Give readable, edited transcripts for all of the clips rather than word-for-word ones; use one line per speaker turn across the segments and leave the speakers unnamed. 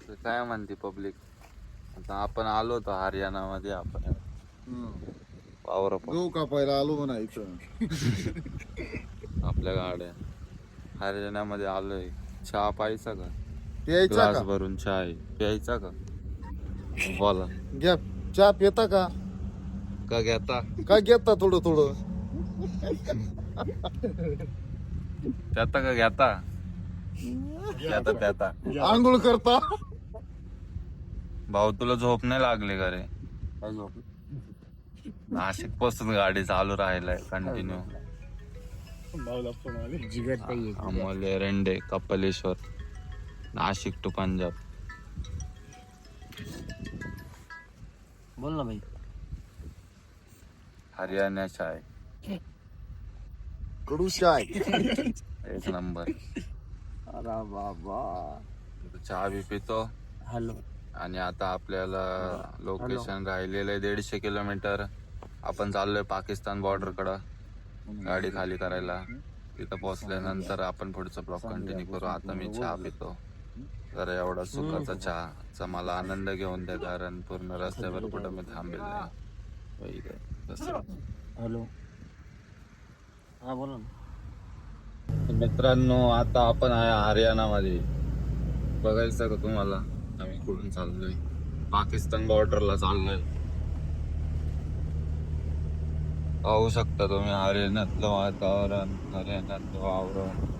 तर काय म्हणते पब्लिक? आता आपण आलो होतो हरियाणामध्ये. आपण वावर
गहू कापायला आलो म्हणा इथं.
आपल्या गाड्या हरियाणामध्ये आलोय. चहा पाहायचा का?
प्यायचा
ग्लास
का?
भरून चहा आहे, प्यायचा का? बोला.
घ्या. चहा पिता का?
का घेता?
का घेता थोडं थोडं?
त्याता का घेता? घेता त्याता.
आंघोळ करता?
भाऊ तुला झोप नाही लागली का रे? नाशिक पासून गाडी चालू राहिलाय कंटिन्यू. अमोल एरंडे, कपालेश्वर, नाशिक टू पंजाब.
बोल ना भाई.
हरियाणाचा आहे
कडू चाय.
एक नंबर.
अरे बाबा.
चहा बी पितो.
हॅलो.
आणि आता आपल्याला लोकेशन राहिलेलं आहे 150 किलोमीटर. आपण चाललोय पाकिस्तान बॉर्डर कडं गाडी खाली करायला. तिथं पोहोचल्यानंतर आपण पुढचा ब्लॉक कंटिन्यू करू. आता मी चहा पितो जरा, एवढा सुखाचा चहाचा मला आनंद घेऊन द्या, कारण पूर्ण रस्त्यावर कुठं मी थांबेल नाही.
हॅलो. हा बोला ना.
मित्रांनो, आता आपण आहे हरियाणामध्ये. बघायचं का तुम्हाला आम्ही कुठून चाललोय? पाकिस्तान बॉर्डरला चाललोय. पाहू शकता तुम्ही हरियाणातलं वातावरण, हरियाणातलं वावरण,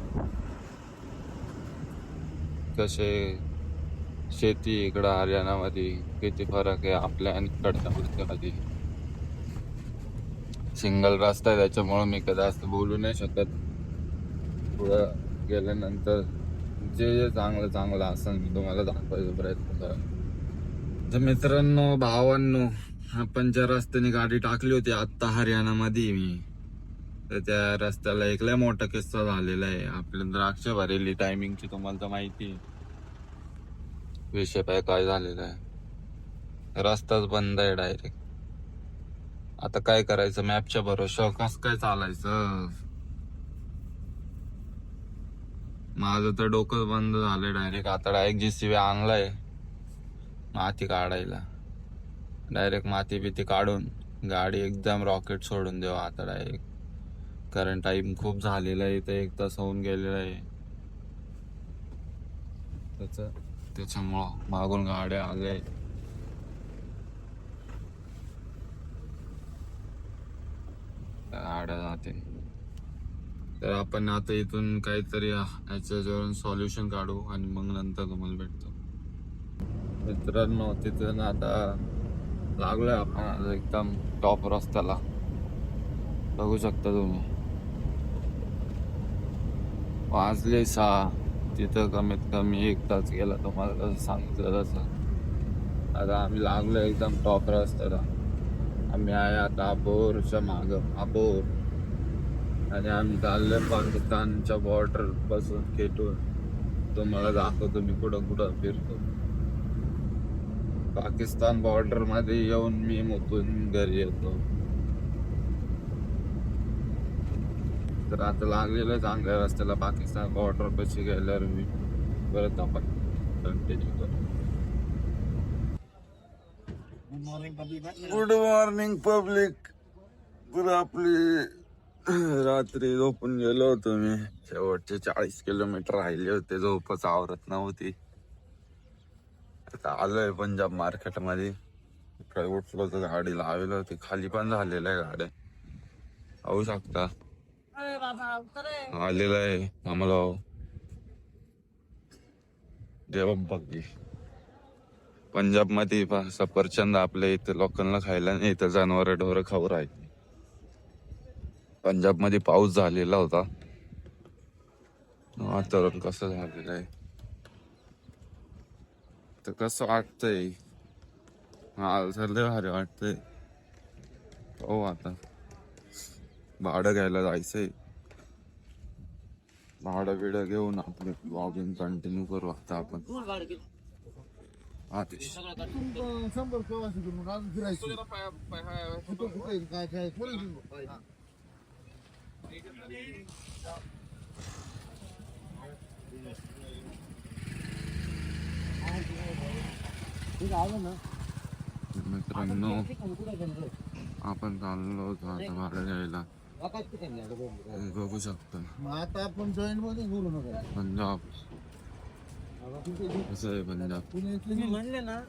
कसे शेती इकडं हरियाणामध्ये, किती फरक आहे आपल्या आणि इकडच्या गोष्टीमध्ये. सिंगल रस्ता आहे त्याच्यामुळं मी कधी जास्त बोलू नाही शकत. पुढं गेल्यानंतर जे जे चांगलं चांगलं असेल मी तुम्हाला दाखवायचा प्रयत्न करा. तर मित्रांनो, भावांनो, आपण ज्या रस्त्याने गाडी टाकली होती आत्ता हरियाणामध्ये मी, तर त्या रस्त्याला एक लय मोठा किस्सा झालेला आहे. आपल्या द्राक्ष भरेली टायमिंगची तुम्हाला तर माहिती आहे. विषय काय झालेला आहे, रस्ताच बंद आहे डायरेक्ट. आता काय करायचं? मॅपच्या भरोश्यावर कसं काय चालायचं? माझं तर डोकं बंद झालंय डायरेक्ट. आता डायरेक्ट JCB आणलाय माती काढायला. डायरेक्ट माती बिती काढून गाडी एकदम रॉकेट सोडून देऊ आता डायरेक्ट. कारण टाइम खूप झालेला आहे, तर 1 तास होऊन गेलेला आहे. त्याच्यामुळं मागून गाड्या आल्या, गाड्या जाते. तर आपण आता इथून काहीतरी याच्यावरून सॉल्युशन काढू आणि मग नंतर तुम्हाला भेटतो. मित्रांनो, तिथून आता लागलोय आपण एकदम टॉप रस्त्याला. बघू शकता तुम्ही, वाजले 6. तिथं कमीत कमी 1 तास गेला. तुम्हाला कसं सांगितलं तसं. आता आम्ही लागलो एकदम टॉप रस्त्याला. आम्ही आहे आता अबोरच्या मागं, अबोर. आणि आम्ही चाललोय पाकिस्तानच्या बॉर्डर पासून खेटून. तुम्हाला दाखवतो मी कुठं कुठं फिरतो. पाकिस्तान बॉर्डर मध्ये येऊन मी मुतून घरी येतो. तर आता लागलेलं चांगल्या रस्त्याला पाकिस्तान बॉर्डर पाशी गेल्यावर मी परत आपण कंटिन्यू करू. Good morning public. तर आपली रात्री झोपून गेलो होतो मी. शेवटचे 40 किलोमीटर राहिले होते, झोपच आवरत नव्हती. आता आलोय पंजाब मार्केट मध्ये. इकडे उठलो तर गाडी लावली होती, खाली पण झालेलं आहे गाड्या, पाहू शकता. आलेला आहे आम्हाला देवबागी. पंजाब मध्ये सफरचंद आपल्या इथं लोकांना खायला नाही, इथं जनावर ढोर खाऊ राहिले. पंजाब मध्ये पाऊस झालेला होता. वातावरण कसं झालेलं आहे तर कसं वाटतंय? हा लय भारी वाटतंय. हो, आता भाडं घ्यायला जायचंय. भाडं बिडं घेऊन आपले ब्लॉगिंग कंटिन्यू करू आता आपण. आदेश
100 प्रवासी करून अजून फिरायचं. काय काय
मित्रांनो आपण चाललो होतो आता भाडं घ्यायला. हे बघू शकतो
मग आता आपण जॉईंट मध्ये बोलू नका.
पंजाब कसं आहे पंजाब.
तुम्ही म्हणले ना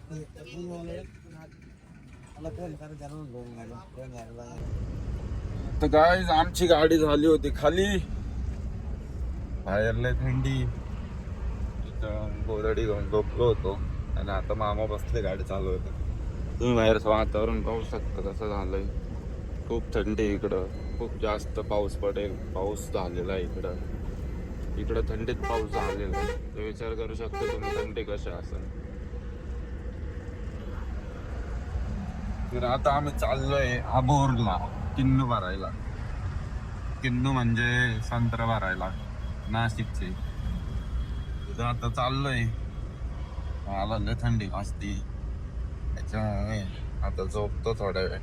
तर काय आमची गाडी झाली होती खाली, बाहेर लय थंडी, इथं गोधडी घेऊन झोपलो होतो आणि आता मामा बसले गाडी चालवत. तुम्ही बाहेरचं वातावरण पाहू शकता कसं झालंय. खूप थंडी आहे इकडं, खूप जास्त पाऊस पडेल, पाऊस झालेला आहे इकडं थंडीत पाऊस झालेला आहे. तर विचार करू शकता तुम्ही थंडी कशी असेल. तर आता आम्ही चाललोय आबोरला किन्नू भरायला. किन्नू म्हणजे संत्र भरायला नाशिकचे. तिथं आता चाललोय. मला लय थंडी वाजती त्याच्यामुळे आता झोपतो थोड्या वेळ.